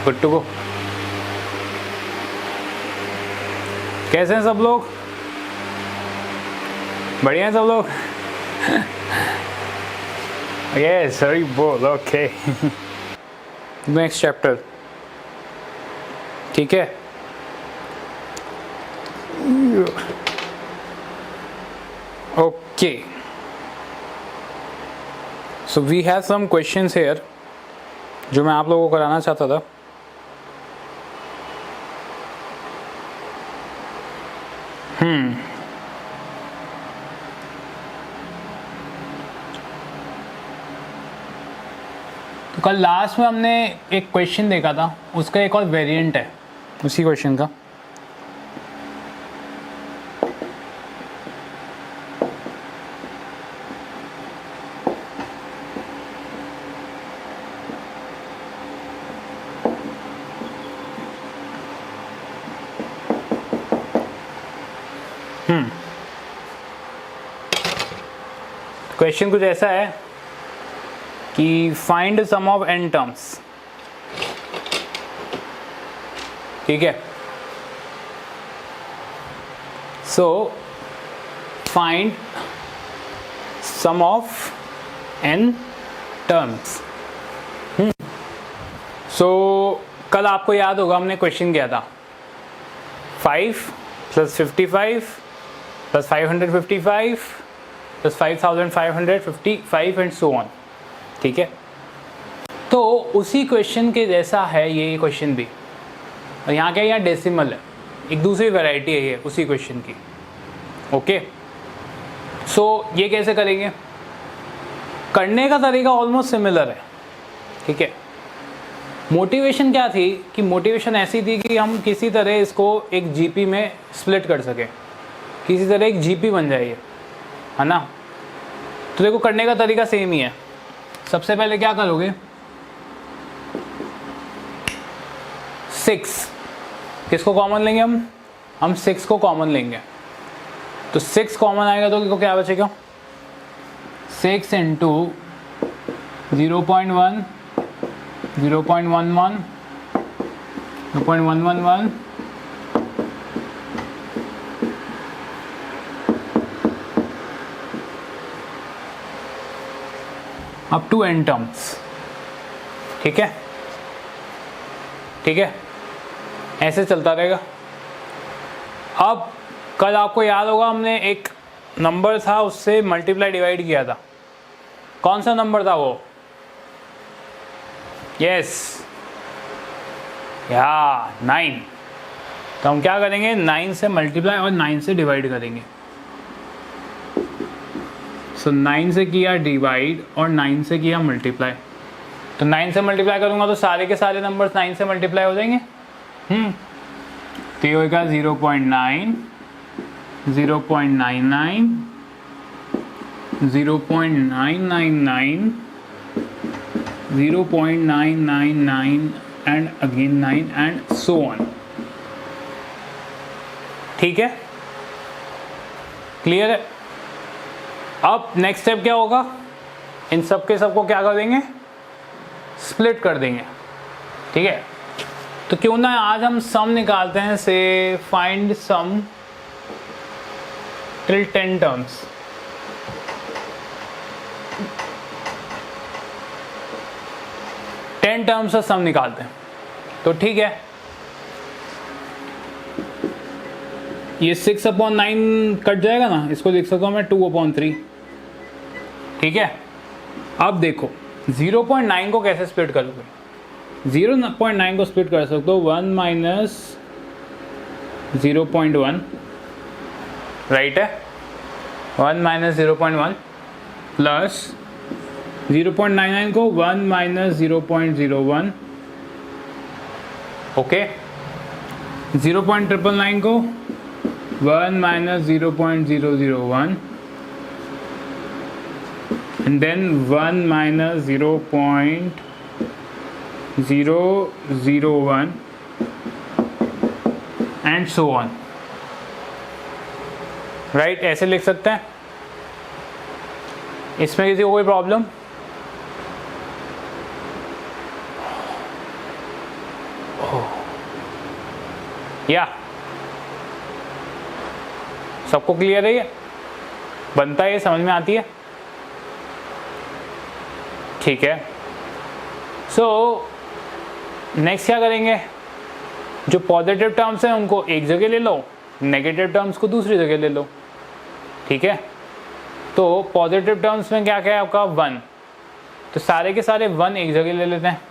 Good to go. कैसे हैं सब लोग? बढ़िया हैं सब लोग? यस सॉरी बोल ओके। नेक्स्ट चैप्टर, ठीक है। Okay, so we have some questions here जो मैं आप लोगों को कराना चाहता था। तो कल लास्ट में हमने एक क्वेश्चन देखा था, उसका एक और वेरिएंट है उसी क्वेश्चन का। क्वेश्चन कुछ ऐसा है कि find sum of n terms, ठीक है। So find sum of n terms. So कल आपको याद होगा हमने क्वेश्चन किया था 5 + 55 + 555 + 5555 एंड सो ऑन, ठीक है। तो उसी क्वेश्चन के जैसा है ये क्वेश्चन भी, और यहाँ क्या, यहाँ डेसिमल है, एक दूसरी वैरायटी है ये उसी क्वेश्चन की। ओके, सो ये कैसे करेंगे? करने का तरीका ऑलमोस्ट सिमिलर है, ठीक है। मोटिवेशन क्या थी कि मोटिवेशन ऐसी थी कि हम किसी तरह इसको एक जीपी में स्प्लिट कर सके, किसी तरह एक जीपी बन जाए, है ना। तो देखो करने का तरीका सेम ही है। सबसे पहले क्या करोगे, 6 किसको कॉमन लेंगे हम 6 को कॉमन लेंगे। तो 6 कॉमन आएगा तो देखो क्या बचेगा, 6 × 0.1 0.11 0.111 अप टू n टर्म्स, ठीक है, ठीक है, ऐसे चलता रहेगा। अब कल आपको याद होगा हमने एक नंबर था उससे मल्टीप्लाई डिवाइड किया था, कौन सा नंबर था वो? यस या 9। तो हम क्या करेंगे, 9 से मल्टीप्लाई और 9 से डिवाइड करेंगे। सो 9 से किया डिवाइड और 9 से किया मल्टीप्लाई। तो 9 से मल्टीप्लाई करूंगा तो सारे के सारे नंबर्स 9 से मल्टीप्लाई हो जाएंगे। तो ये होगा 0.9 0.99 0.999 0.999 and again 9 and so on, ठीक है, क्लियर है। अब नेक्स्ट स्टेप क्या होगा, इन सब के सबको क्या कर देंगे, स्प्लिट कर देंगे, ठीक है। तो क्यों ना आज हम सम निकालते हैं, से find sum till 10 terms. Ten terms का सम निकालते हैं। तो ठीक है, ये 6/9 कट जाएगा ना, इसको लिख सकता हूं मैं 2/3, ठीक है। अब देखो 0.9 को कैसे स्प्लिट करोगे, 0.9 को स्प्लिट कर सकते हो 1 - 0.1, राइट है, 1 - 0.1 प्लस 0.99 को 1 - 0.01, ओके। 0.999 को 1 - 0.001 and then 1 - 0.001 and so on, right, ऐसे लिख सकते हैं। इसमें किसी को कोई प्रॉब्लम? या सबको क्लियर है? ये बनता है, ये समझ में आती है? ठीक है। सो नेक्स्ट क्या करेंगे, जो पॉजिटिव टर्म्स हैं उनको एक जगह ले लो, नेगेटिव टर्म्स को दूसरी जगह ले लो। ठीक है, तो पॉजिटिव टर्म्स में क्या क्या है आपका 1, तो सारे के सारे 1 एक जगह ले लेते हैं।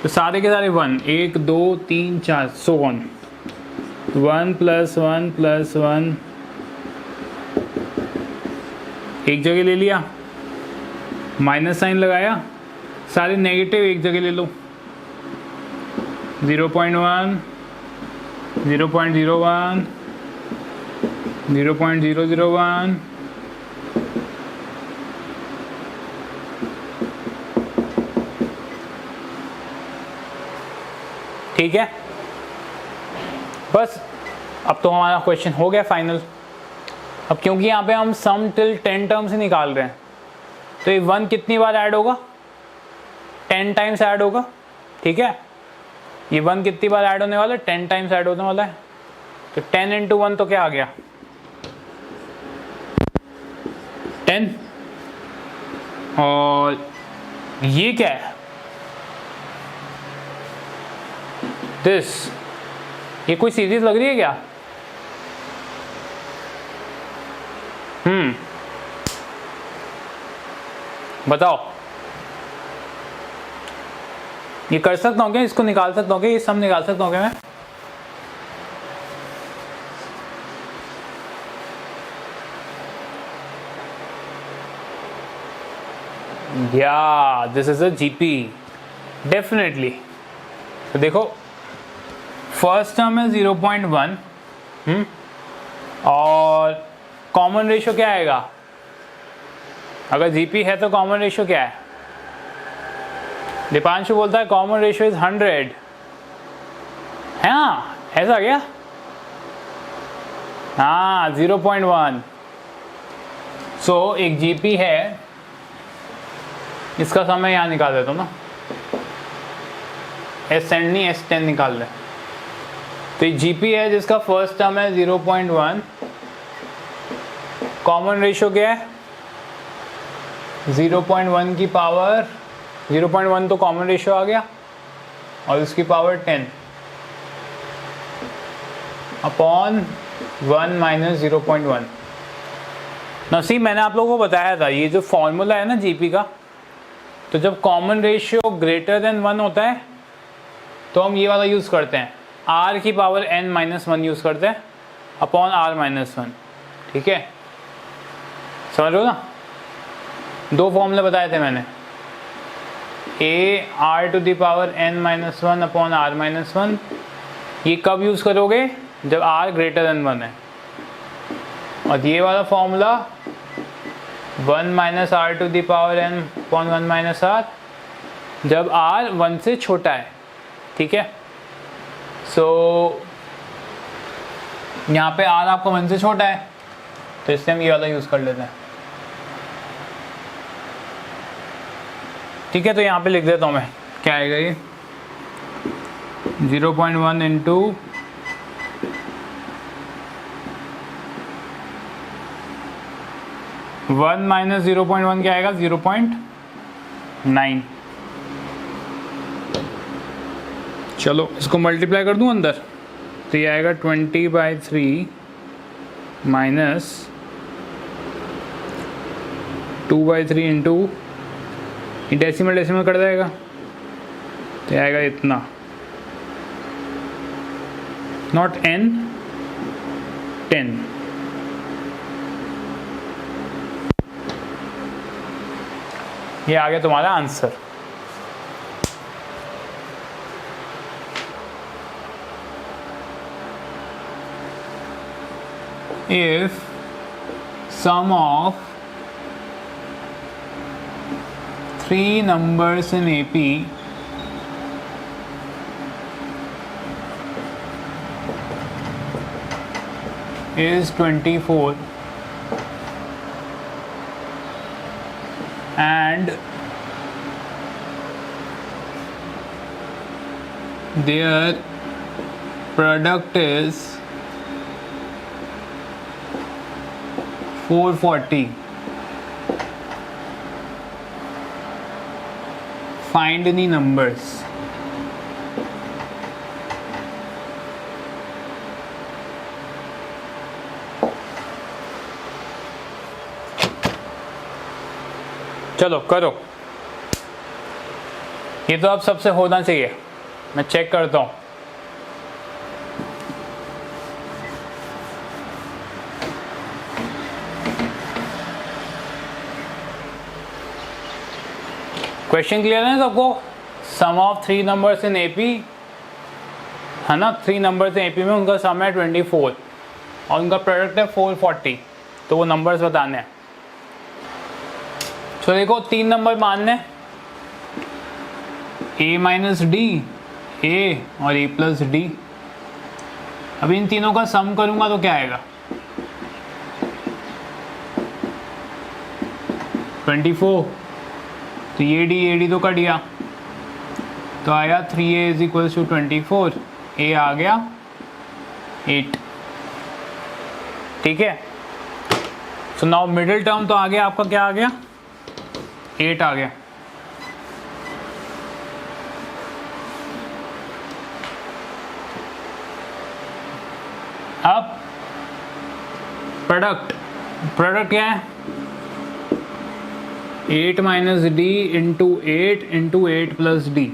तो सारे के सारे 1, 1 2 3 4 सो ऑन, 1 + 1 + 1 एक जगह ले लिया, माइनस साइन लगाया, सारे नेगेटिव एक जगह ले लो, 0.1 0.01 0.001 ठीक है। बस अब तो हमारा क्वेश्चन हो गया फाइनल। अब क्योंकि यहाँ पे हम सम टिल 10 टर्म्स ही निकाल रहे हैं, तो ये 1 कितनी बार ऐड होगा, 10 टाइम्स ऐड होगा। ठीक है, ये 1 कितनी बार ऐड होने वाला है, 10 टाइम्स ऐड होने वाला है। तो 10 × 1 तो क्या आ गया, 10। और ये क्या है, दिस, ये कोई सीरीज लग रही है क्या? बताओ, ये कर सकता हूँ क्या, इसको निकाल सकता हूँ क्या, ये सम निकाल सकता हूँ क्या मैं? या this is a GP definitely. तो देखो फर्स्ट टर्म है 0.1 और कॉमन रेशियो क्या आएगा, अगर जीपी है तो कॉमन रेशियो क्या है? दीपांशु बोलता है कॉमन रेशियो इज 100 है ना, ऐसा क्या? हाँ 0.1। सो एक जीपी है, इसका समय यहाँ निकाल देता हूँ ना, S10 नहीं S10 निकाल ले। तो ये जीपी है जिसका फर्स्ट टर्म है 0.1, कॉमन रेशियो क्या है 0.1 की पावर 0.1 तो कॉमन रेशियो आ गया, और उसकी पावर 10 अपॉन 1 - 0.1। ना सी मैंने आप लोगों को बताया था, ये जो फॉर्मूला है ना जीपी का, तो जब कॉमन रेशियो ग्रेटर देन 1 होता है तो हम ये वाला यूज़ करते हैं, r की पावर n-1 यूज़ करते हैं अपॉन r-1। ठीक है, समझ लो ना, 2 फॉर्मूले बताए थे मैंने, a r⁻n-1 अपॉन r-1। ये कब यूज़ करोगे, जब r ग्रेटर देन 1 है। और ये वाला फॉर्मूला 1 - r⁻n अपॉन 1 - r जब r 1 से छोटा है। ठीक है, सो यहाँ पे r आपका 1 से छोटा है, तो इसलिए हम ये वाला यूज़ कर लेते हैं। ठीक है, तो यहाँ पे लिख देता हूँ मैं, क्या आएगा ये 0.1 इंटू 1 - 0.1 क्या आएगा 0.9। चलो इसको मल्टीप्लाई कर दूँ अंदर, तो ये आएगा 20/3 minus 2/3 into decimal decimal cut जाएगा, तो आएगा इतना, नॉट n 10। ये आ गया तुम्हारा answer. If sum of 3 numbers in AP is 24 and their product is 440. Find any numbers. चलो करो, ये तो अब सबसे होना चाहिए, मैं चेक करता हूँ। क्वेश्चन क्लियर है सबको? सम ऑफ 3 नंबर्स इन एपी है ना, 3 नंबर्स इन एपी में उनका सम है 24 और उनका प्रोडक्ट है 440, तो वो नंबर्स बताने हैं। तो देखो 3 नंबर मानने, a माइनस डी, ए और a प्लस डी। अब इन तीनों का सम करूंगा तो क्या आएगा? 24, तो ये डी तो कट गया, तो आया 3a is equal to 24, a आ गया 8। ठीक है, सो नाउ मिडिल टर्म तो आ गया आपका, क्या आ गया? 8 आ गया। अब प्रोडक्ट क्या है? 8 minus D into 8 plus D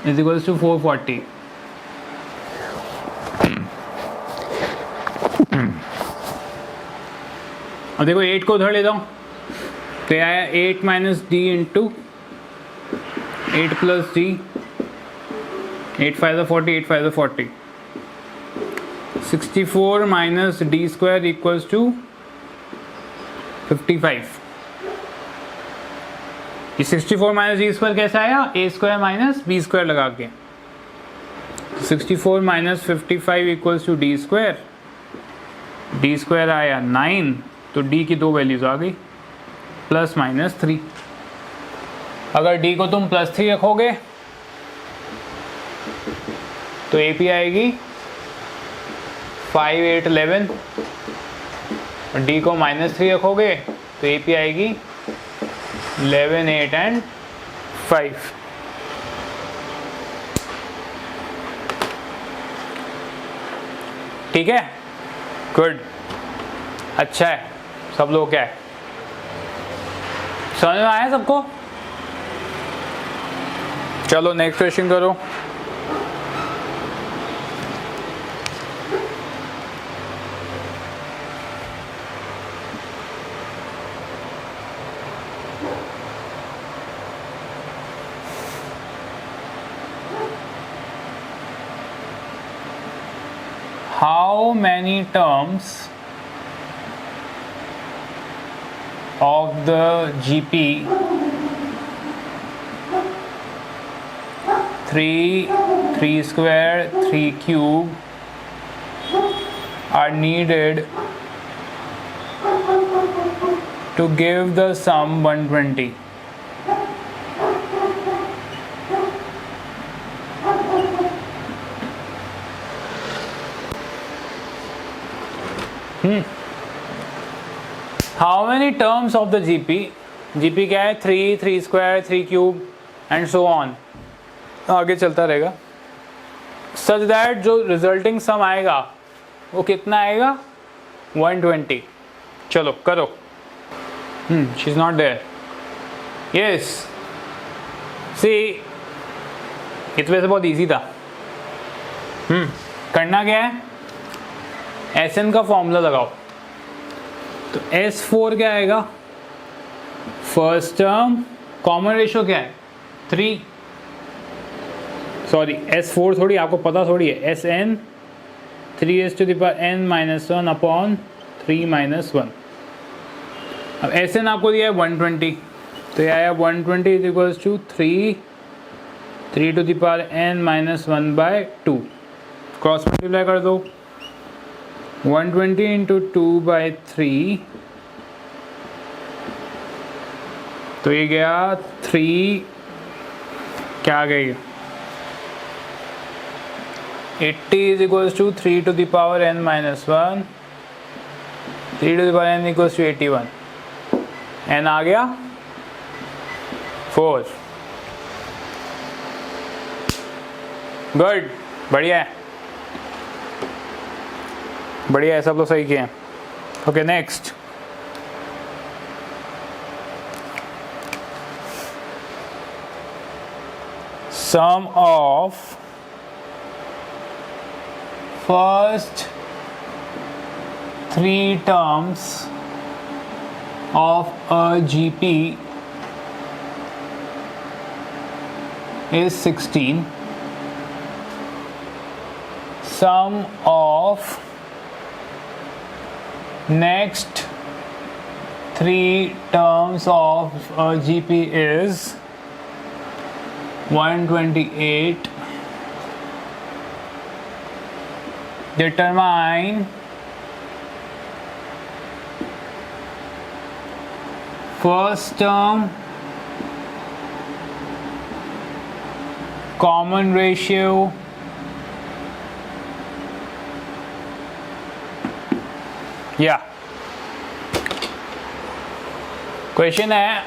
is equal to 440। अब देखो 8 को उधर ले जाओ, तो आया 8 minus D into 8 plus D, 8 5 40, 8 5 40, 64 minus D square equals to 55। ये 64 माइनस डी स्क्वायर कैसे आया? A square minus B square लगा के। 64 minus 55 equals to D square, D square आया 9, तो डी की 2 वैल्यूज आ गई, प्लस माइनस 3। अगर डी को तुम प्लस 3 रखोगे तो ए पी आएगी 5 8 11, और डी को माइनस 3 रखोगे तो ए पी आएगी 11 8 एंड 5। ठीक है, गुड, अच्छा है, सब लोग क्या है, समझ में आया सबको? चलो नेक्स्ट क्वेश्चन करो। How many terms of the GP 3 square 3 cube are needed to give the sum 120? How many terms of the GP? GP क्या है? 3 square 3 cube and so on, आगे चलता रहेगा, such that जो रिजल्टिंग सम आएगा वो कितना आएगा? 120। चलो करो। She is not there. Yes, see ये तो वैसे बहुत इजी था। करना क्या है? Sn का फॉर्मूला लगाओ, तो S4 क्या आएगा? फर्स्ट टर्म कॉमन रेशियो क्या है? 3, सॉरी S4 थोड़ी, आपको पता थोड़ी है, Sn 3n-1 अपॉन 3 - 1। अब Sn आपको दिया है 120, तो ये आया 120 is equals to 3n-1/2। Cross multiply कर दो, 120 इंटू 2/3, तो ये गया 3, क्या आ गई 80 is equals to 3 to the power n minus 1, 3 to the power n equals to 81, n आ गया 4. गुड, बढ़िया है, बढ़िया है, सब लोग सही किए हैं. Okay, next. Sum of first 3 terms of a GP is 16. Sum of next 3 terms of a GP is 128. Determine first term common ratio question है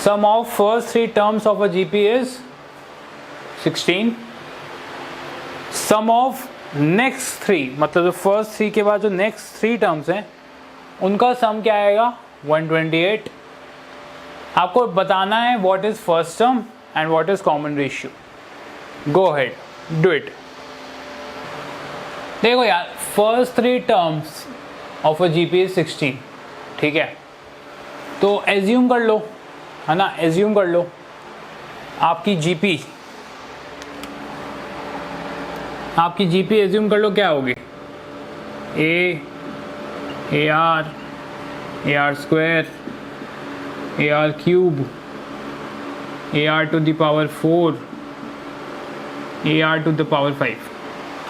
sum of first 3 terms of a GP is 16. sum of next 3 मतलब जो first 3 के बाद जो next 3 terms हैं उनका sum क्या आएगा 128. आपको बताना है what is first term and what is common ratio. go ahead, do it. देखो यार, first 3 terms of a GP is 16. ठीक है, तो एज्यूम कर लो, है ना, एज्यूम कर लो आपकी जीपी एज्यूम कर लो क्या होगी, A R square, A R cube, A R to the power 4, A R to the power 5.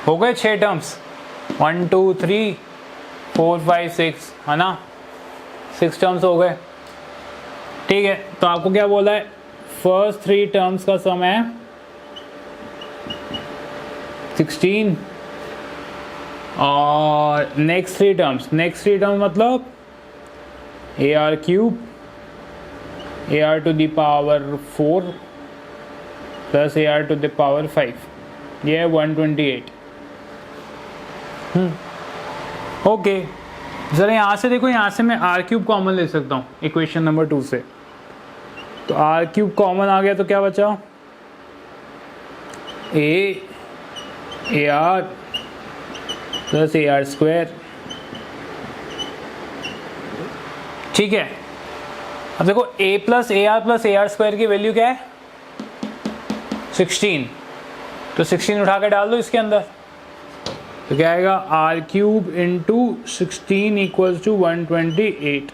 हो गए 6 टर्म्स, 1 2 3 4 5 6, है ना, 6 टर्म्स हो गए. ठीक है, तो आपको क्या बोला है, फर्स्ट 3 टर्म्स का सम है 16 और नेक्स्ट 3 टर्म्स मतलब A R cube, A R to the power 4 plus A R to the power 5, ये है 128. ओके, ज़रा यहाँ से देखो, यहाँ से मैं आर क्यूब कॉमन ले सकता हूँ इक्वेशन नंबर 2 से. तो आर क्यूब कॉमन आ गया तो क्या बचा, A R plus A R square. ठीक है, अब देखो ए प्लस ए आर स्क्वायर की वैल्यू क्या है 16. तो 16 उठा के डाल दो इसके अंदर, तो क्या आएगा R cube into 16 equals to 128.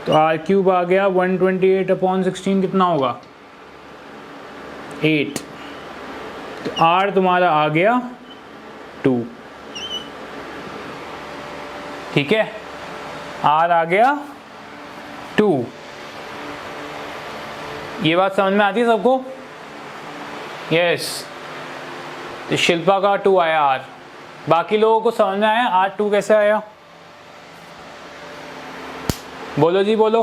तो आर क्यूब आ गया 128 अपॉन 16 कितना होगा 8. तो आर तुम्हारा आ गया 2. ठीक है, आर आ गया 2. ये बात समझ में आती है सबको? यस. तो शिल्पा का 2 आया आर, बाकी लोगों को समझ में आया आर 2 कैसे आया? बोलो जी, बोलो,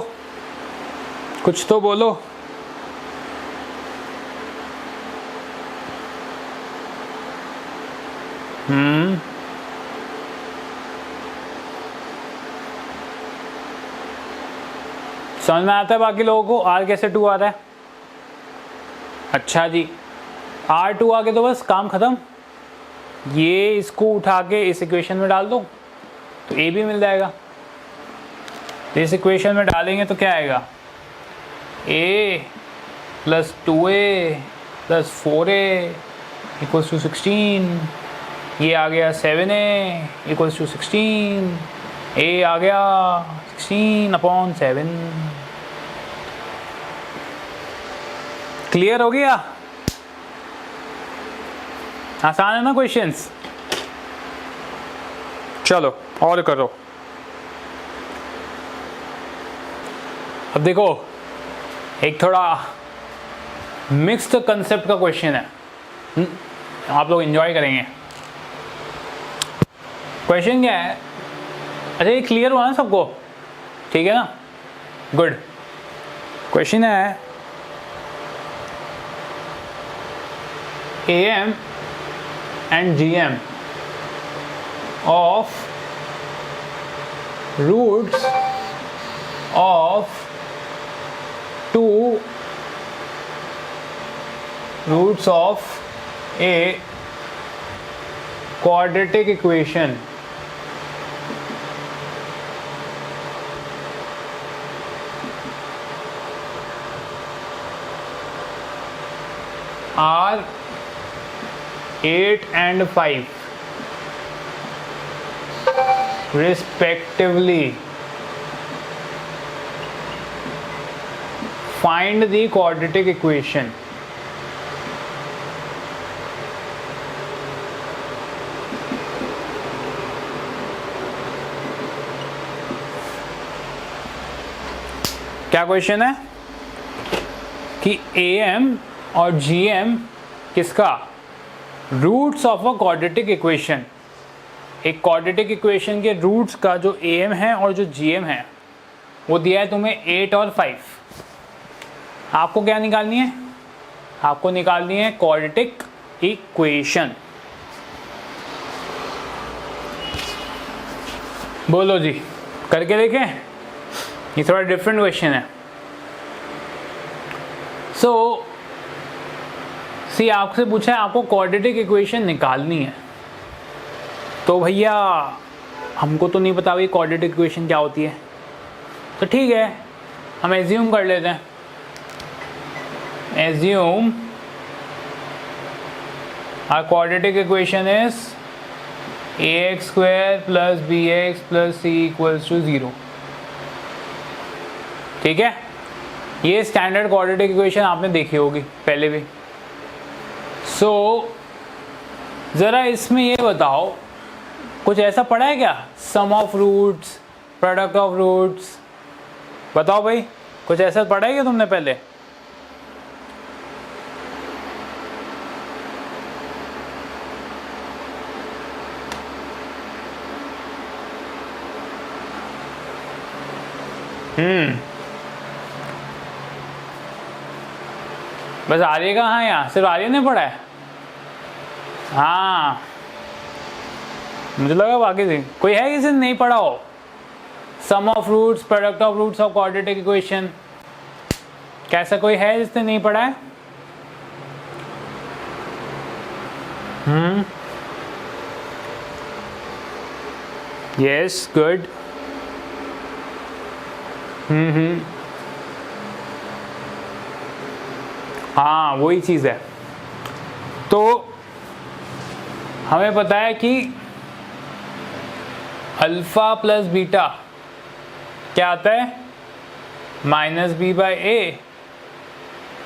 कुछ तो बोलो. समझ में आता है बाकी लोगों को आर कैसे 2 आ रहा है? अच्छा जी, आर 2 आ गए तो बस काम खत्म. ये इसको उठा के इस इक्वेशन में डाल दो तो ए भी मिल जाएगा. तो इस इक्वेशन में डालेंगे तो क्या आएगा, a plus 2a plus 4a equals to 16. ये आ गया 7a इक्वल्स टू 16. ए आ गया 16 अपॉन 7. क्लियर हो गया? आसान है ना क्वेश्चंस? चलो और करो. अब देखो, एक थोड़ा मिक्स्ड कंसेप्ट का क्वेश्चन है. आप लोग एंजॉय करेंगे। क्वेश्चन क्या है? अच्छा ये क्लियर हुआ ना सबको? ठीक है ना, गुड। क्वेश्चन है AM and GM of roots of two roots of a quadratic equation are 8 and 5 respectively. Find the quadratic equation. क्या क्वेश्चन है कि AM और GM किसका? Roots of a quadratic equation. एक क्वाड्रेटिक इक्वेशन के roots का जो AM है और जो GM है वो दिया है तुम्हें 8 और 5। आपको क्या निकालनी है? आपको निकालनी है क्वाड्रेटिक इक्वेशन। बोलो जी, करके देखें। ये थोड़ा डिफरेंट क्वेश्चन है। सी आपसे पूछा है आपको क्वाड्रेटिक इक्वेशन निकालनी है, तो भैया हमको तो नहीं पता भाई क्वाड्रेटिक इक्वेशन क्या होती है। तो ठीक है, हम एज्यूम कर लेते हैं। Assume our quadratic equation is ax² + bx + c = 0। ठीक है, ये स्टैंडर्ड क्वाड्रेटिक इक्वेशन आपने देखी होगी पहले भी। ज़रा इसमें ये बताओ, कुछ ऐसा पढ़ा है क्या? Sum of roots, product of roots, बताओ भाई, कुछ ऐसा पढ़ा है क्या तुमने पहले? बस आर्य कहाँ है? यहाँ सिर्फ आर्य ने पढ़ा है। हाँ, मुझे लगा बाकी से कोई है किसी ने नहीं पढ़ा हो। Sum of roots, product of roots of quadratic equation, कैसा कोई है जिसने नहीं पढ़ा है? Yes, good. हाँ, वही चीज़ है। तो हमें पता है कि अल्फ़ा प्लस बीटा क्या आता है? -b/a।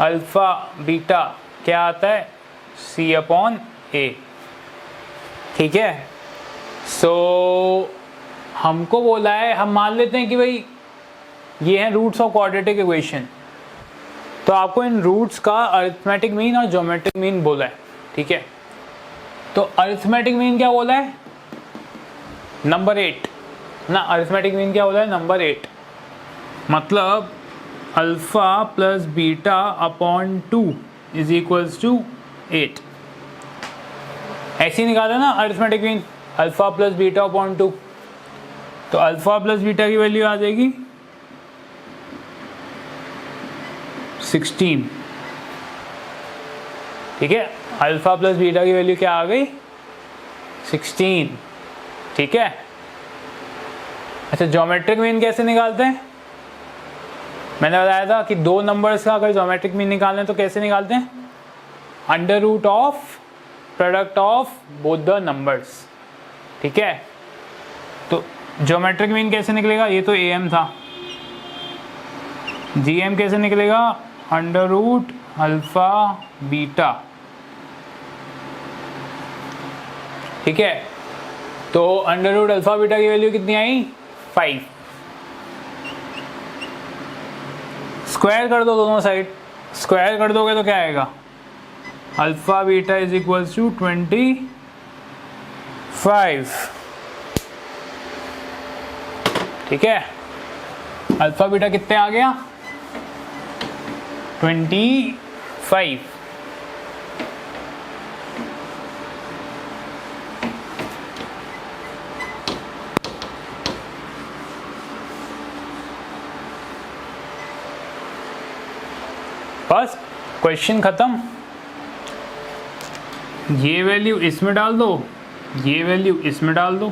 अल्फ़ा बीटा क्या आता है? c/a। ठीक है, हमको बोला है, हम मान लेते हैं कि भाई ये हैं रूट्स ऑफ क्वाड्रेटिक इक्वेशन। तो आपको इन रूट्स का अरिथमेटिक मीन और ज्योमेट्रिक मीन बोला है। ठीक है, तो अरिथमेटिक मीन क्या बोला है? नंबर 8 ना। अरिथमेटिक मीन क्या बोला है? नंबर 8। मतलब अल्फ़ा प्लस बीटा अपॉन 2 = 8। ऐसे ही निकाला ना arithmetic mean, alpha plus beta upon 2। तो अल्फ़ा प्लस बीटा की वैल्यू आ जाएगी 16। ठीक है, अल्फ़ा प्लस बीटा की वैल्यू क्या आ गई? 16। ठीक है। अच्छा, ज्योमेट्रिक मीन कैसे निकालते हैं? मैंने बताया था कि दो नंबर्स का अगर ज्योमेट्रिक मीन निकालना है तो कैसे निकालते हैं? √ Of product of both the numbers. ठीक है, तो ज्योमेट्रिक मीन कैसे निकलेगा? ये तो AM था। GM कैसे निकलेगा? √ अल्फ़ा बीटा। ठीक है, तो √ अल्फ़ा बीटा की वैल्यू कितनी आई? 5। स्क्वायर कर दो दोनों साइड। स्क्वायर कर दोगे तो क्या आएगा? Alpha beta is equals to 25। ठीक है, अल्फा बीटा कितने आ गया? 25। बस क्वेश्चन खत्म। ये वैल्यू इसमें डाल दो, ये वैल्यू इसमें डाल दो,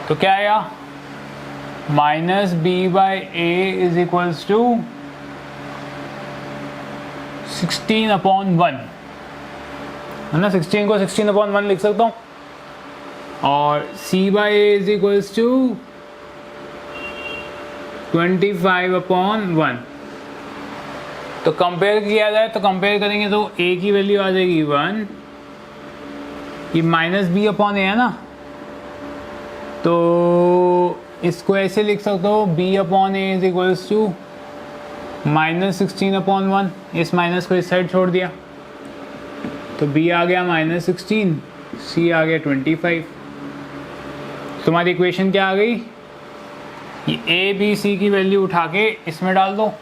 तो क्या आया? Minus B by A is equals to 16/1 है ना। 16 को 16/1 लिख सकता हूँ। और c by A is equals to 25/1। तो कंपेयर किया जाए तो कंपेयर करेंगे तो a की वैल्यू आ जाएगी 1, ये माइनस बी अपॉन ए है ना, तो इसको ऐसे लिख सकते हो b upon A is equals to -16/1। इस माइनस को इस साइड छोड़ दिया तो b आ गया -16, c आ गया 25। तुम्हारी इक्वेशन क्या आ गई? ये a b c की वैल्यू उठा के इसमें डाल दो,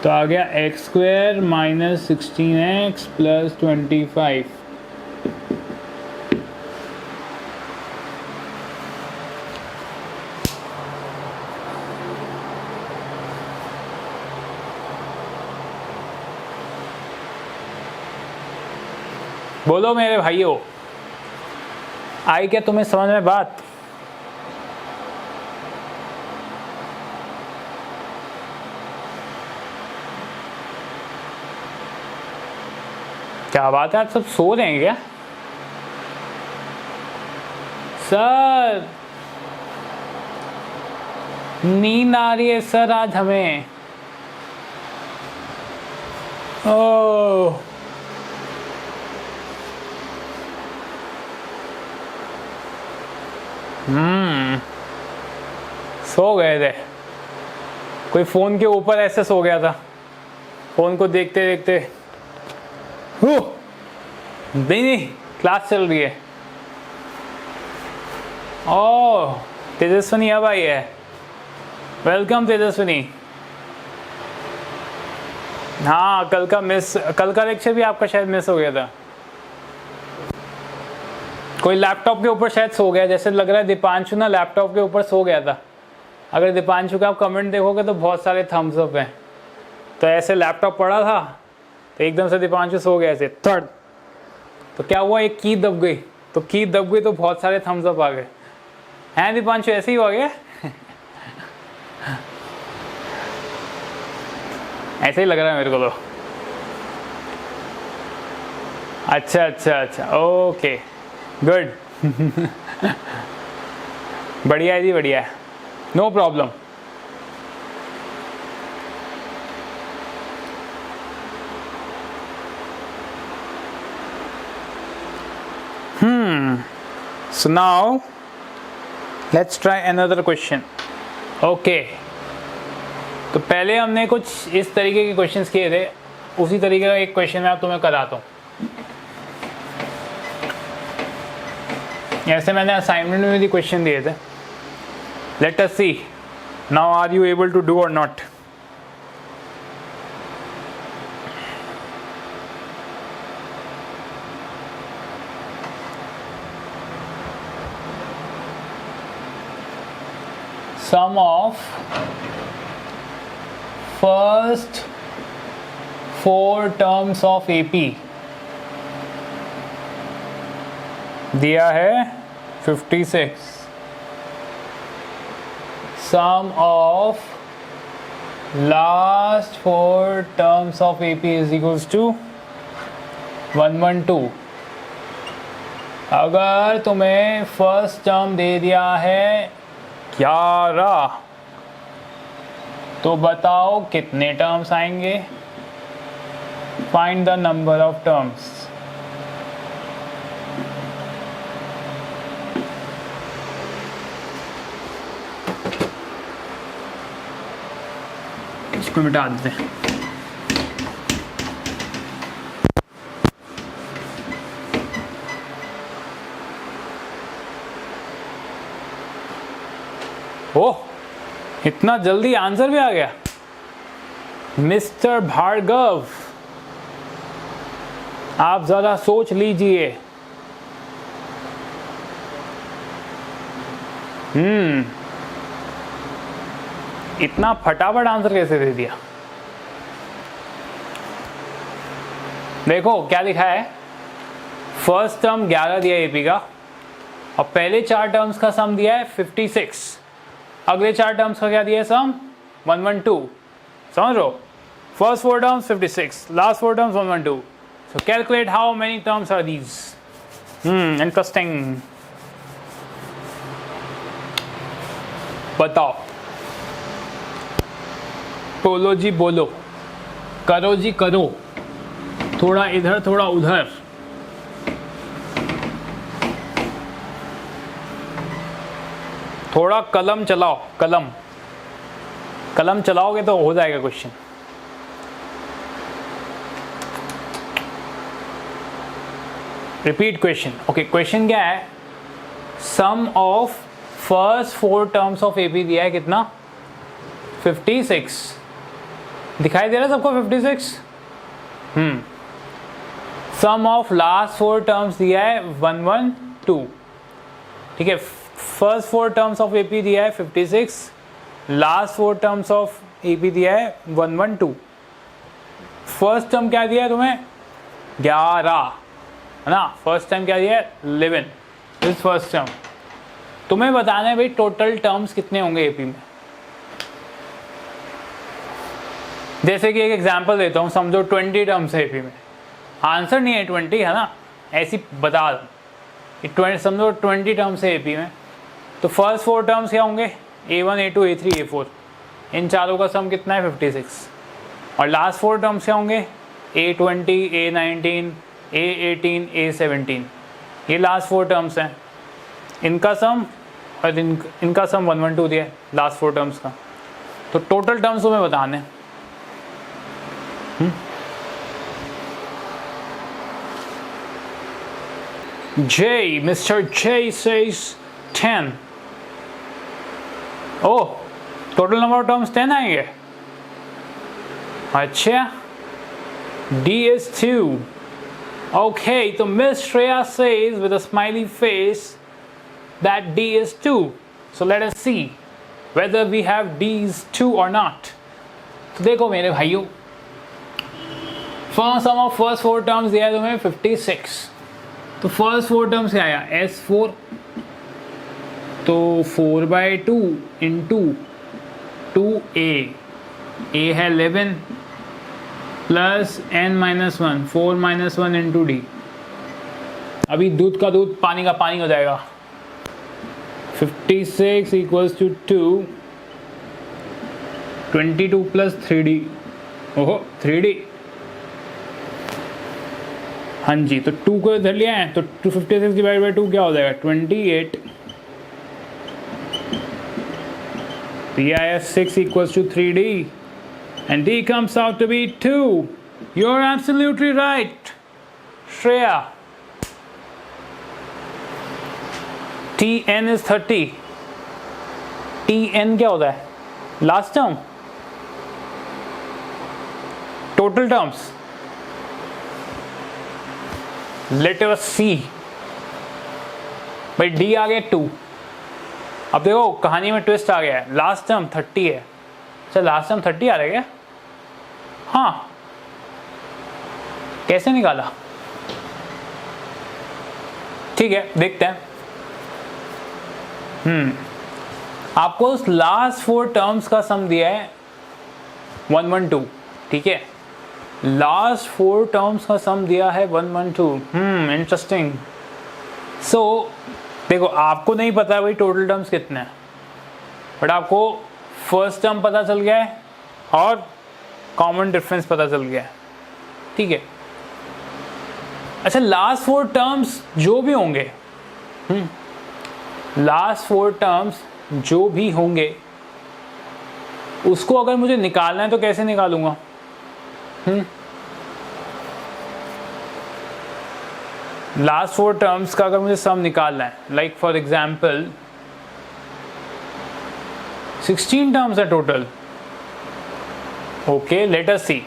तो आ गया x² - 16x + 25। बोलो मेरे भाइयों, आई क्या तुम्हें समझ में बात? क्या बात है, आज सब सो रहे हैं क्या? सर नींद आ रही है सर आज हमें। ओह सो गए थे। कोई फोन के ऊपर ऐसे सो गया था, फोन को देखते देखते। नहीं, क्लास चल रही है। ओह तेजस्विनी अब आई है, वेलकम तेजस्विनी। हाँ कल का लेक्चर भी आपका शायद मिस हो गया था। कोई लैपटॉप के ऊपर शायद सो गया, जैसे लग रहा है दीपांशु ना लैपटॉप के ऊपर सो गया था। अगर दीपांशु का आप कमेंट देखोगे तो बहुत सारे थम्स अप हैं। तो ऐसे लैपटॉप पड़ा था तो एकदम से दीपांशु सो गया ऐसे थर्ड, तो क्या हुआ, एक की दब गई। तो की दब गई तो बहुत सारे थम्स अप आ गए। हैं दीपांशु ऐसे ही हो गया? ऐसे ही लग रहा है मेरे को तो। अच्छा ओके गुड। बढ़िया है जी, बढ़िया है, no problem. So now let's try another question. Okay. तो पहले हमने कुछ इस तरीके के क्वेश्चंस किए थे, उसी तरीके का एक क्वेश्चन मैं तुम्हें कराता हूँ। ऐसे मैंने असाइनमेंट में भी क्वेश्चन दिए थे। Let us see now, are you able to do or not? Sum of first 4 terms of AP दिया है 56. Sum of last 4 terms of AP is equals to 112. अगर तुम्हें फर्स्ट टर्म दे दिया है 11, तो बताओ कितने टर्म्स आएंगे। Find the number of terms. इसको मिटा देते हैं। ओह, इतना जल्दी आंसर भी आ गया मिस्टर भार्गव, आप ज़रा सोच लीजिए। इतना फटाफट आंसर कैसे दे दिया? देखो क्या लिखा है, फर्स्ट टर्म 11 दिया एपी का, और पहले 4 टर्म्स का सम दिया है 56, अगले 4 टर्म्स का क्या दिया है सम 112, समझ लो। First 4 terms 56, last 4 terms 112, so calculate how many terms are these. Interesting. बताओ, बोलो जी बोलो, करो जी करो, थोड़ा इधर थोड़ा उधर। थोड़ा कलम चलाओ, कलम कलम चलाओगे तो हो जाएगा question. Repeat question. Okay, question क्या है, sum of first 4 terms of AP दिया है कितना 56, दिखाई दे रहा है सबको 56। सम ऑफ लास्ट 4 टर्म्स दिया है 112, ठीक है। फर्स्ट 4 टर्म्स ऑफ एपी दिया है 56, लास्ट 4 टर्म्स ऑफ एपी दिया है 112। फर्स्ट टर्म क्या दिया है तुम्हें 11, है ना। फर्स्ट टर्म क्या दिया है 11, दिस फर्स्ट टर्म। तुम्हें बताना है भाई टोटल टर्म्स कितने होंगे एपी में। जैसे कि एक एग्जांपल देता हूँ, समझो 20 टर्म्स है एपी में, आंसर नहीं है 20, है ना, ऐसी बता दो, समझो 20 टर्म्स है एपी में, तो फर्स्ट 4 टर्म्स क्या होंगे A1 A2 A3 A4, इन चारों का सम कितना है 56, और लास्ट 4 टर्म्स क्या होंगे A20 A19 A18 A17, ये लास्ट 4 टर्म्स हैं, इनका सम और इनका सम 112 दिया है लास्ट 4 टर्म्स का। तो टोटल टर्म्स तुम्हें बताने। J, Mr. J says 10. Oh, total number of terms 10 आएंगे। अच्छा, D is 2. Okay, so Miss Shreya says with a smiley face that D is 2. So let us see whether we have D is 2 or not. तो देखो मेरे भाइयों, first sum of first 4 terms दिया है तुम्हें 56, तो फर्स्ट 4 टर्म्स क्या आया S4, तो 4/2 इंटू 2A, A है 11 प्लस n-1, 4-1 इंटू D। अभी दूध का दूध पानी का पानी हो जाएगा। 56 इक्वल्स टू 2, 22 प्लस 3D, ओहो 3D, हाँ जी, तो 2 को इधर लिया है, तो 256 डिवाइड बाई 2 क्या हो जाएगा 28, ये आया 6 equals to 3D, and D comes out to be 2. You're absolutely right, Shreya. TN is 30. TN क्या होता है last term, total terms. Let us see, भाई D आ गया 2। अब देखो कहानी में ट्विस्ट आ गया है, लास्ट टर्म 30 है। अच्छा, लास्ट टर्म 30 आ रहा है क्या? हाँ, कैसे निकाला? ठीक है, देखते हैं। आपको उस लास्ट 4 टर्म्स का सम दिया है 112, ठीक है, लास्ट 4 टर्म्स का सम दिया है 112। इंटरेस्टिंग। सो देखो, आपको नहीं पता है भाई टोटल टर्म्स कितने हैं, बट आपको फर्स्ट टर्म पता चल गया है और कॉमन डिफरेंस पता चल गया है, ठीक है। अच्छा, लास्ट 4 टर्म्स जो भी होंगे, लास्ट 4 टर्म्स जो भी होंगे, उसको अगर मुझे निकालना है तो कैसे निकालूंगा? लास्ट 4 टर्म्स का अगर मुझे सम निकालना है, लाइक फॉर एग्जाम्पल 16 टर्म्स है टोटल। ओके, लेट अस सी।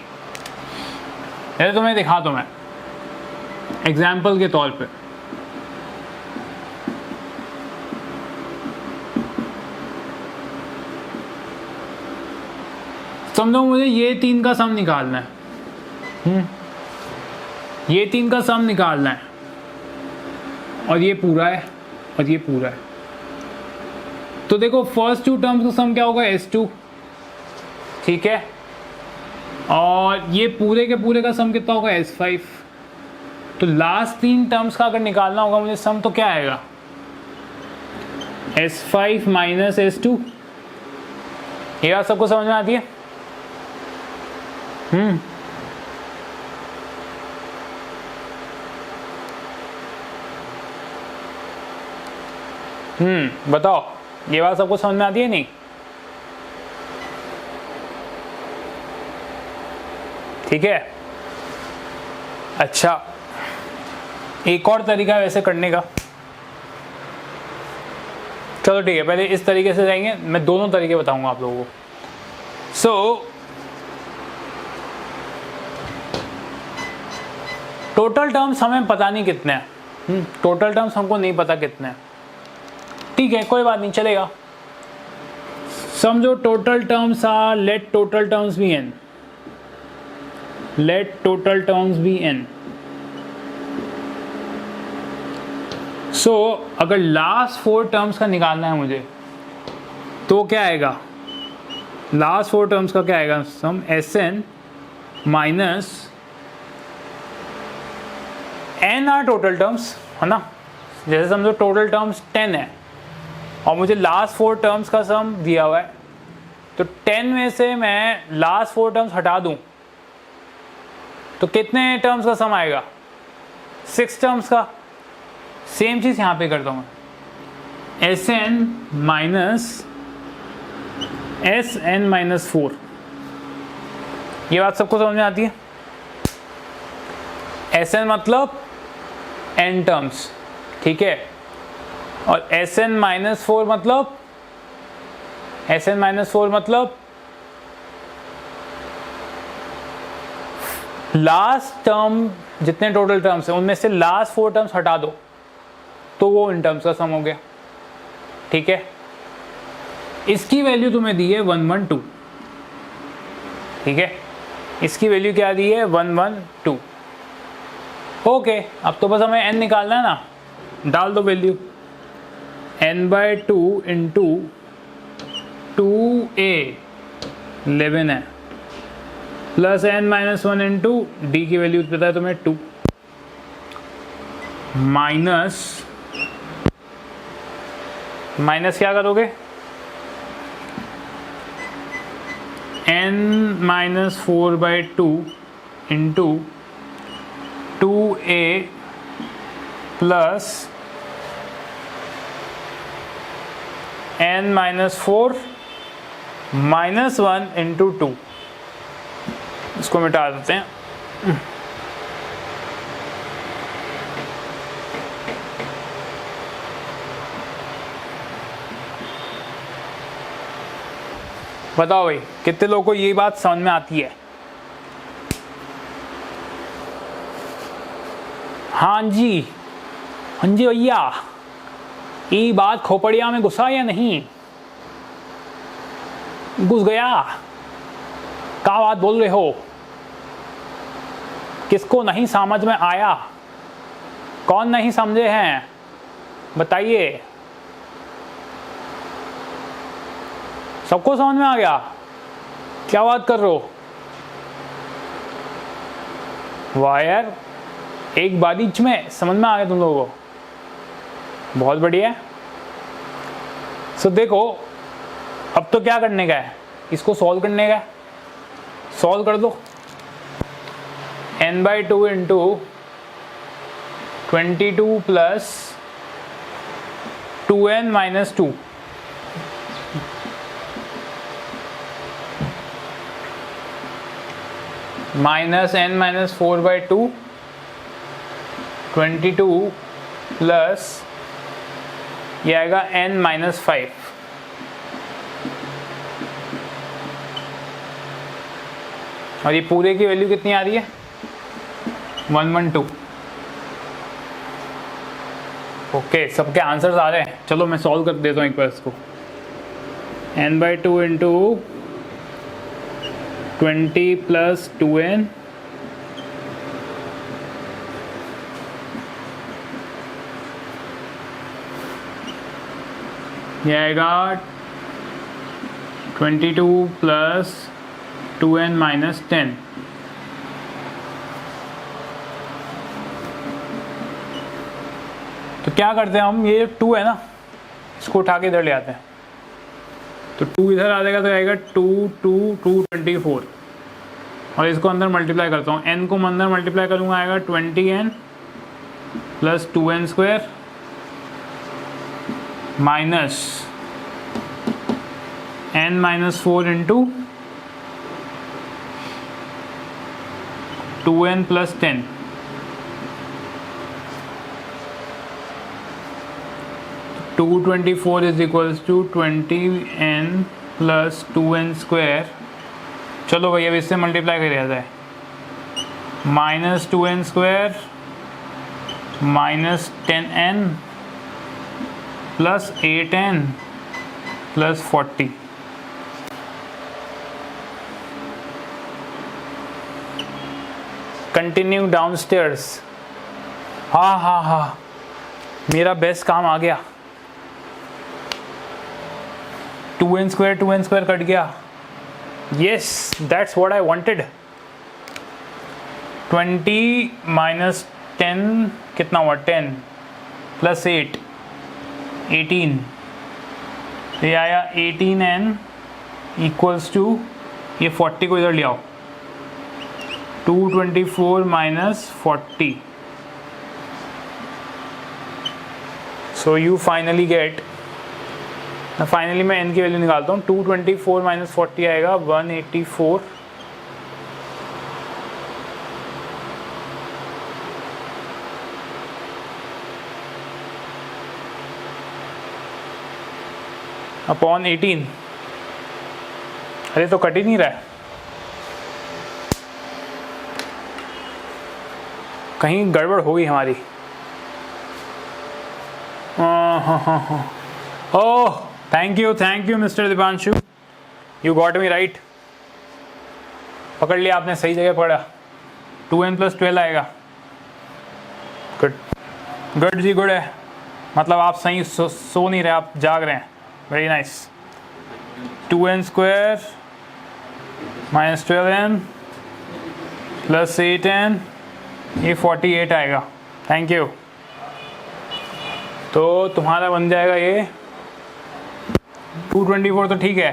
तुम्हें दिखा दूं मैं एग्जाम्पल के तौर पे। समझो मुझे ये 3 का सम निकालना है, ये 3 का सम निकालना है, और ये पूरा है और ये पूरा है। तो देखो फर्स्ट 2 टर्म्स का सम क्या होगा, S2, ठीक है, और ये पूरे के पूरे का सम कितना होगा, S5। तो लास्ट 3 टर्म्स का अगर निकालना होगा मुझे सम, तो क्या आएगा, S5 माइनस S2। ये बात सबको समझ में आती है? बताओ, ये बात सबको समझ में आती है नहीं? ठीक है, अच्छा एक और तरीका है वैसे करने का। चलो ठीक है, पहले इस तरीके से जाएंगे, मैं दोनों तरीके बताऊंगा आप लोगों को। सो टोटल टर्म्स हमें पता नहीं कितने हैं, टोटल टर्म्स हमको नहीं पता कितने हैं, ठीक है, कोई बात नहीं, चलेगा। समझो total terms are, let total terms be n, let total terms be n। So अगर लास्ट 4 टर्म्स का निकालना है मुझे, तो क्या आएगा, लास्ट 4 टर्म्स का क्या आएगा, sum Sn minus n are total terms, है ना। जैसे समझो टोटल टर्म्स 10 है और मुझे लास्ट 4 टर्म्स का सम दिया हुआ है, तो 10 में से मैं लास्ट 4 टर्म्स हटा दूं तो कितने टर्म्स का सम आएगा, 6 टर्म्स का। सेम चीज़ यहाँ पे करता हूँ मैं, Sn माइनस Sn माइनस 4। ये बात सबको समझ में आती है? Sn मतलब n टर्म्स, ठीक है, और Sn माइनस 4 मतलब, Sn माइनस 4 मतलब लास्ट टर्म, जितने टोटल टर्म्स हैं उनमें से लास्ट 4 टर्म्स हटा दो तो वो इन टर्म्स का सम हो गया, ठीक है। इसकी वैल्यू तुम्हें दी है 112, ठीक है, इसकी वैल्यू क्या दी है, 112। ओके, अब तो बस हमें n निकालना है ना, डाल दो वैल्यू, n/2 इंटू 2a 11 है, प्लस n-1 इंटू डी की वैल्यू पता है तुम्हें 2, माइनस क्या करोगे, n-4/2 into 2a plus n-4 -1 into 2। इसको मिटा देते हैं। बताओ भाई, कितने लोगों को ये बात समझ में आती है? हाँ जी भैया, ये बात खोपड़िया में घुसा या नहीं? घुस गया? क्या बात बोल रहे हो? किसको नहीं समझ में आया? कौन नहीं समझे हैं बताइए? सबको समझ में आ गया? क्या बात कर रहे हो? वाह यार, एक बारीच में समझ में आ गया तुम लोगों को, बहुत बढ़िया। सो देखो, अब तो क्या करने का है, इसको सॉल्व करने का है। सॉल्व कर दो, n/2 into 22 plus 2n minus 2 minus n-4/2 22 plus ये आएगा n-5 और ये पूरे की वैल्यू कितनी आ रही है 112। ओके, सबके आंसर्स आ रहे हैं। चलो मैं सॉल्व कर देता हूँ एक बार इसको। n/2 इंटू 20 प्लस 2n ये आएगा 22 प्लस 2n माइनस 10। तो क्या करते हैं हम, ये 2 है ना, इसको उठा के इधर ले आते हैं। तो 2 इधर आ जाएगा तो आएगा 2 और इसको अंदर मल्टीप्लाई करता हूँ। n को अंदर मल्टीप्लाई करूँगा आएगा 20n plus 2n square minus n minus 4 into 2n plus 10। To 24 is equals to 20n plus 2n square. चलो भैया अब इससे मल्टीप्लाई कर दिया जाए। Minus 2n square minus 10n plus 8n plus 40। Continue downstairs. हाँ, मेरा बेस्ट काम आ गया। 2n स्क्वायर कट गया। Yes, that's what I wanted. 20 minus 10 कितना हुआ 10 प्लस 8 18। ये आया 18n इक्वल्स टू, ये 40 को इधर ले आओ, 224 minus 40। So you finally get, finally मैं n की वैल्यू निकालता हूँ। 224 माइनस 40 आएगा 184। अपॉन 18। अरे तो कट ही नहीं रहा है, कहीं गड़बड़ होगी हमारी। Oh, thank you mister Deepanshu, you got me right. पकड़ लिया आपने, सही जगह पकड़ा। 2n प्लस 12 आएगा। गुड जी, गुड है। मतलब आप सही सो नहीं रहे, आप जाग रहे हैं। Very nice. 2n square minus 12n plus 8n, ये 48 आएगा। Thank you. तो तुम्हारा बन जाएगा ये 224, तो ठीक है।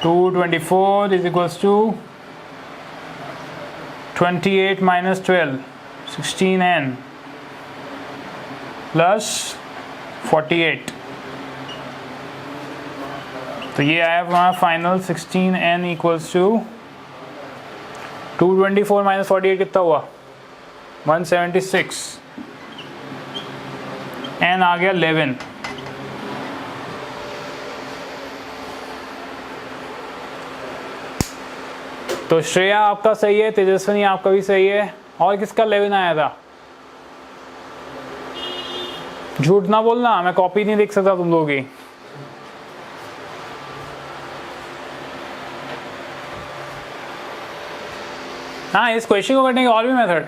224 is equals to 28 minus 12 16n plus 48। तो ये आया हमारा final 16n equals to 224 minus 48 कितना हुआ 176। n आ गया 11। तो श्रेया आपका सही है, तेजस्विनी आपका भी सही है। और किसका 11 आया था? झूठ ना बोलना, मैं कॉपी नहीं देख सकता तुम लोगों की। हाँ, इस क्वेश्चन को करने के और भी मेथड।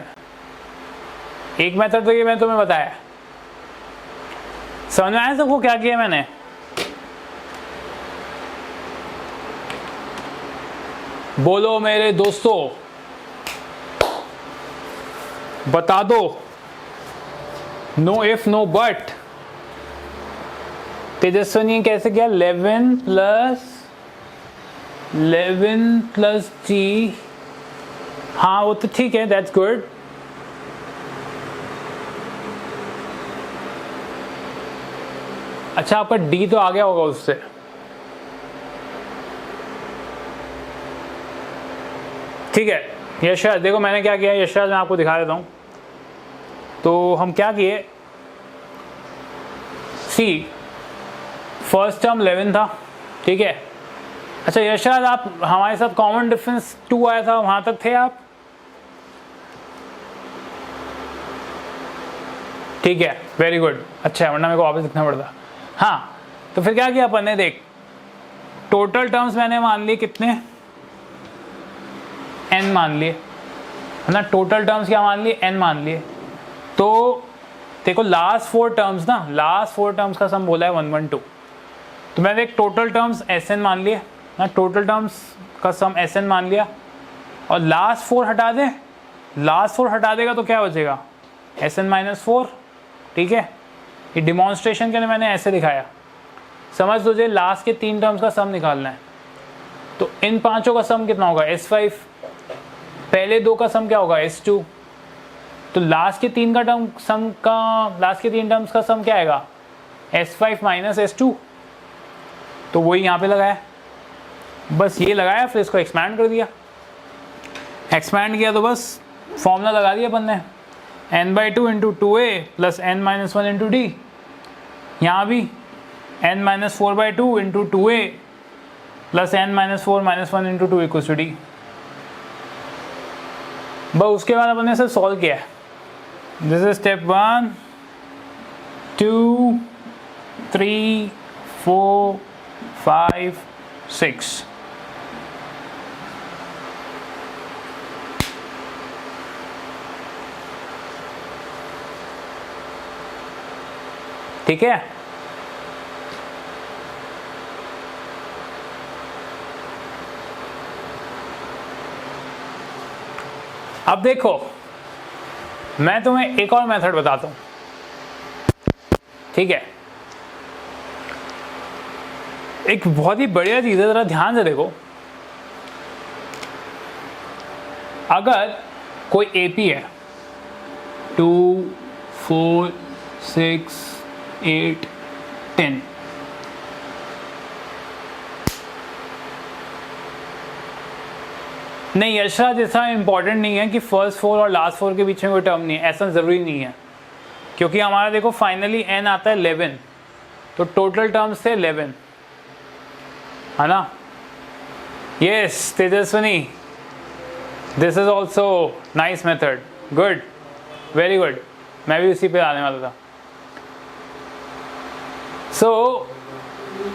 एक मेथड तो ये मैं तुम्हें बताया, समझ में आया सबको क्या किया मैंने? बोलो मेरे दोस्तों, बता दो। No if no but. Tejaswini कैसे किया? 11 प्लस जी। हाँ वो तो ठीक है, दैट्स गुड। अच्छा, आपका डी तो आ गया होगा उससे। ठीक है यशराज, देखो मैंने क्या किया यशराज, मैं आपको दिखा देता हूं। तो हम क्या किए, सी फर्स्ट टर्म 11 था, ठीक है, अच्छा यशराज, आप हमारे साथ कॉमन डिफरेंस 2 आया था, वहां तक थे आप? ठीक है, वेरी गुड, अच्छा है, वरना मेरे को वापस लिखना पड़ता। हाँ, तो फिर क्या किया अपन ने, देख टोटल टर्म्स मैंने मान लिए कितने, n मान लिए, है ना। टोटल टर्म्स क्या मान लिए, n मान लिए। तो देखो लास्ट 4 टर्म्स ना, लास्ट 4 टर्म्स का सम बोला है 112, तो मैंने एक टोटल टर्म्स Sn मान लिए ना, टोटल टर्म्स का सम Sn मान लिया, और लास्ट 4 हटा दे, लास्ट 4 हटा देगा तो क्या बचेगा, Sn-4, ठीक है। ये डिमॉन्स्ट्रेशन के लिए मैंने ऐसे दिखाया, समझ तुझे लास्ट के 3 टर्म्स का सम निकालना है, तो इन पांचों का सम कितना होगा, S5, पहले 2 का सम क्या होगा, S2, तो लास्ट के 3 का टर्म सम का, लास्ट के 3 टर्म्स का सम क्या आएगा, S5 माइनस S2, तो वही यहाँ पे लगाया, बस ये लगाया, फिर इसको एक्सपैंड कर दिया, एक्सपैंड किया तो बस फॉर्मूला लगा दिया अपन ने, n/2 into 2a plus n-1 into d, यहाँ भी n-4/2 into 2a plus n-4 - 1 into 2 equals to d। बस उसके बाद अपन ने इसे सॉल्व किया है। This is step 1 2 3 4 5 6। ठीक है, अब देखो मैं तुम्हें एक और मेथड बताता हूं, ठीक है। एक बहुत ही बढ़िया चीज है, जरा ध्यान से देखो। अगर कोई एपी है 2 4 6 8 10, नहीं यशराज जैसा इंपॉर्टेंट नहीं है कि फर्स्ट 4 और लास्ट 4 के बीच में कोई टर्म नहीं है, ऐसा ज़रूरी नहीं है, क्योंकि हमारा देखो फाइनली n आता है 11, तो टोटल टर्म्स थे 11, है ना। Yes Tejaswini, this is also nice method, good, very good, मैं भी उसी पे आने वाला था। सो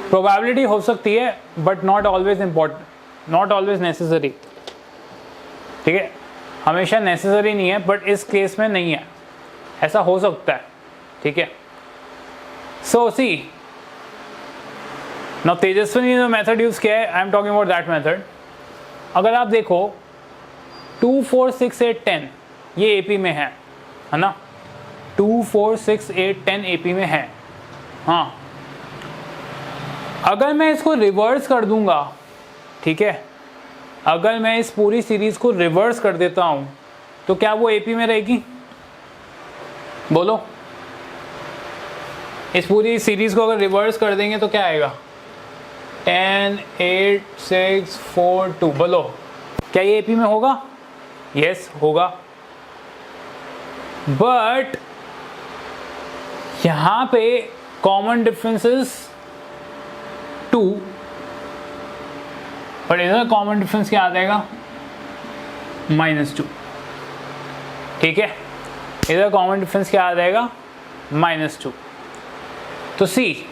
प्रोबेबिलिटी हो सकती है but not always important, not always necessary, ठीक है, हमेशा नेसेसरी नहीं है, बट इस केस में नहीं है, ऐसा हो सकता है, ठीक है। सो सी नाउ तेजस्विनी ने जो मेथड यूज किया है, I am talking about that method. अगर आप देखो 2 4 6 8 10 ये एपी में है ना, 2 4 6 8 10 एपी में है। हाँ, अगर मैं इसको रिवर्स कर दूंगा, ठीक है, अगर मैं इस पूरी सीरीज को रिवर्स कर देता हूं तो क्या वो एपी में रहेगी, बोलो। इस पूरी सीरीज को अगर रिवर्स कर देंगे तो क्या आएगा, 10 8 6 4 2, बोलो क्या ये एपी में होगा, यस होगा। बट यहां पे कॉमन डिफरेंसेस 2, पर इधर कॉमन डिफरेंस क्या आ जाएगा, -2, ठीक है, इधर कॉमन डिफरेंस क्या आ जाएगा, -2। तो सी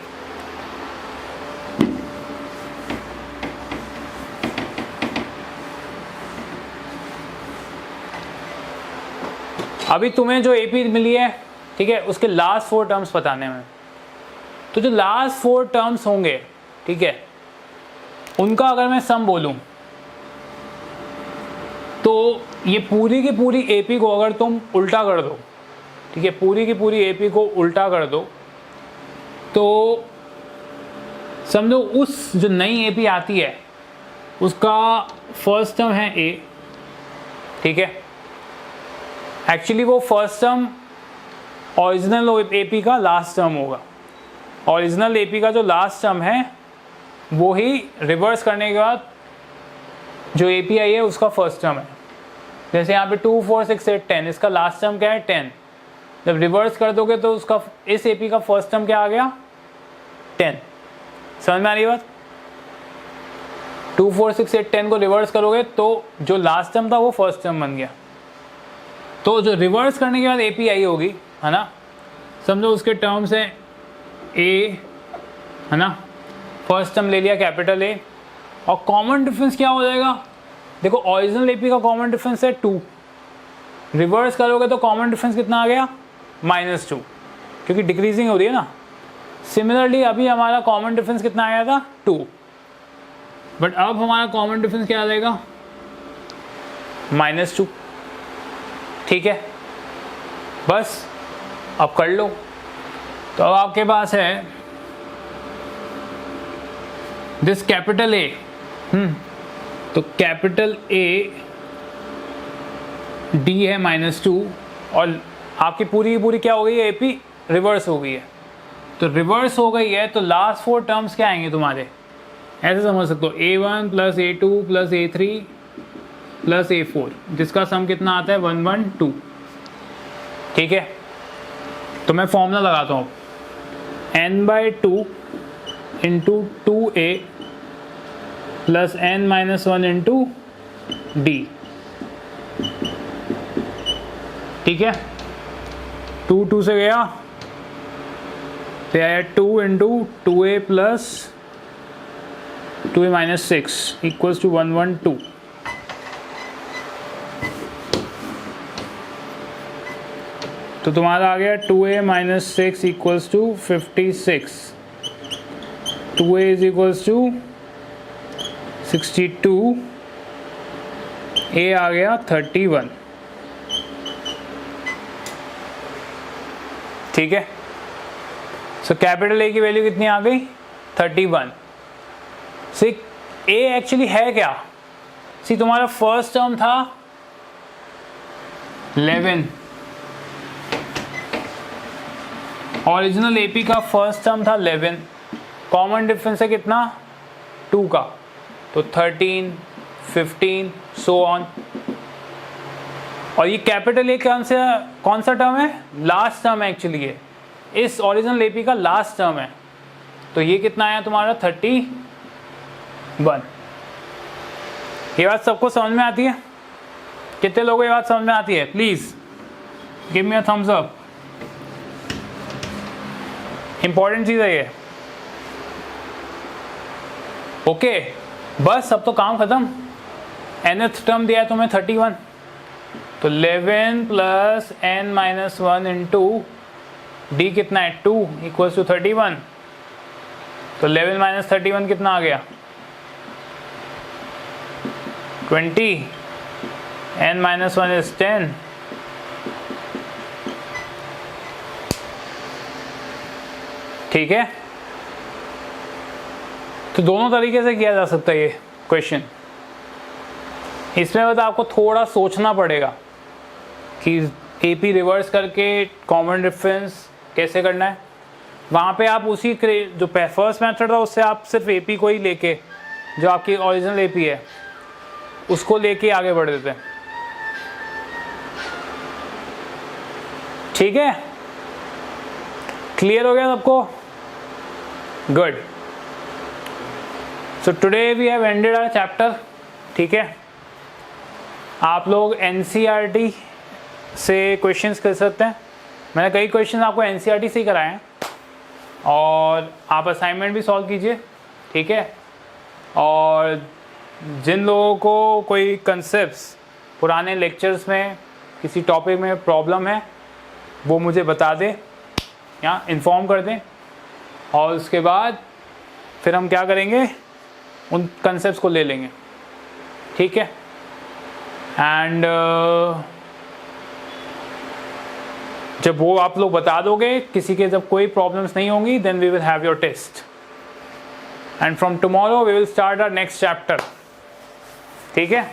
अभी तुम्हें जो एपी मिली है, ठीक है, उसके लास्ट 4 टर्म्स बताने में, तो जो लास्ट 4 टर्म्स होंगे, ठीक है, उनका अगर मैं सम बोलूं तो ये पूरी की पूरी एपी को अगर तुम उल्टा कर दो, ठीक है, पूरी की पूरी एपी को उल्टा कर दो, तो समझो उस जो नई एपी आती है उसका फर्स्ट टर्म है ए, ठीक है। एक्चुअली वो फर्स्ट टर्म ओरिजिनल एपी का लास्ट टर्म होगा, ओरिजिनल एपी का जो लास्ट टर्म है वो ही रिवर्स करने के बाद जो एपी आई है उसका फर्स्ट टर्म है। जैसे यहाँ पे 2 4 6 8 10, इसका लास्ट टर्म क्या है, 10, जब रिवर्स कर दोगे तो उसका इस एपी का फर्स्ट टर्म क्या आ गया, 10। समझ में आ रही बात, 2 4 6 8 10 को रिवर्स करोगे तो जो लास्ट टर्म था वो फर्स्ट टर्म बन गया। तो जो रिवर्स करने के बाद API होगी, है ना, समझो उसके टर्म्स है A, है ना, फर्स्ट टर्म ले लिया कैपिटल A, और कॉमन डिफरेंस क्या हो जाएगा? देखो ओरिजिनल AP का कॉमन डिफरेंस है 2, रिवर्स करोगे तो कॉमन डिफरेंस कितना आ गया? -2, क्योंकि डिक्रीजिंग हो रही है ना। सिमिलरली अभी हमारा कॉमन डिफरेंस कितना आया था? 2, बट अब हमारा कॉमन डिफरेंस क्या आ जाएगा? -2। ठीक है, बस अब कर लो। तो अब आपके पास है दिस कैपिटल A, तो कैपिटल A D है -2, और आपकी पूरी पूरी क्या हो गई है? AP रिवर्स हो गई है। तो रिवर्स हो गई है तो लास्ट 4 टर्म्स क्या आएंगे तुम्हारे? ऐसे समझ सकते हो, A1 + A2 + A3 + A4, जिसका सम कितना आता है? 1 1 2। ठीक है, तो मैं फॉर्मूला लगाता हूँ, n/2 × 2A + n-1 × D। ठीक है, 2 2 से गया तो आया 2 × 2A + 2A - 6 = 1 1 2। तो तुम्हारा आ गया 2A - 6 = 56, 2A = 62, A आ गया 31। ठीक है, सो कैपिटल A की वैल्यू कितनी आ गई? 31। सी A एक्चुअली है क्या? सी तुम्हारा फर्स्ट टर्म था 11, ओरिजिनल AP का फर्स्ट टर्म था 11, कॉमन डिफरेंस है कितना? 2 का, तो 13 15 सो ऑन। और ये कैपिटल A कौन सा टर्म है? लास्ट टर्म है एक्चुअली, ये इस ओरिजिनल AP का लास्ट टर्म है। तो ये कितना आया तुम्हारा? 31। ये बात सबको समझ में आती है? कितने लोगों को ये बात समझ में आती है? Please give me a thumbs up. Important चीज है ये। ओके, बस अब तो काम खत्म। nth टर्म दिया है तुम्हें 31, तो 11 + n-1 × D कितना है? 2 = 31। तो 11 - 31 कितना आ गया? 20, n-1 is 10। ठीक है, तो दोनों तरीके से किया जा सकता है ये क्वेश्चन। इसमें मतलब आपको थोड़ा सोचना पड़ेगा कि AP रिवर्स करके कॉमन डिफरेंस कैसे करना है। वहाँ पे आप उसी जो फर्स्ट मेथड था उससे आप सिर्फ AP को ही लेके, जो आपकी ओरिजिनल AP है उसको लेके आगे बढ़ देते हैं। ठीक है, क्लियर हो गया सबको? Good. So today we have ended our chapter. ठीक है, आप लोग NCERT से क्वेश्चंस कर सकते हैं। मैंने कई क्वेश्चन आपको NCERT से ही कराए हैं, और आप असाइनमेंट भी सॉल्व कीजिए। ठीक है, और जिन लोगों को कोई कंसेप्ट्स पुराने लेक्चर्स में किसी टॉपिक में प्रॉब्लम है वो मुझे बता दें या इन्फॉर्म कर दें, और उसके बाद फिर हम क्या करेंगे, उन कंसेप्ट्स को ले लेंगे। ठीक है, एंड जब वो आप लोग बता दोगे, किसी के जब कोई प्रॉब्लम्स नहीं होंगी, then we will have your test, and from tomorrow we will start our next chapter. ठीक है,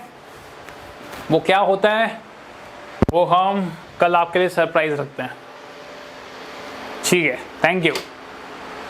वो क्या होता है वो हम कल आपके लिए सरप्राइज रखते हैं। ठीक है, थैंक यू।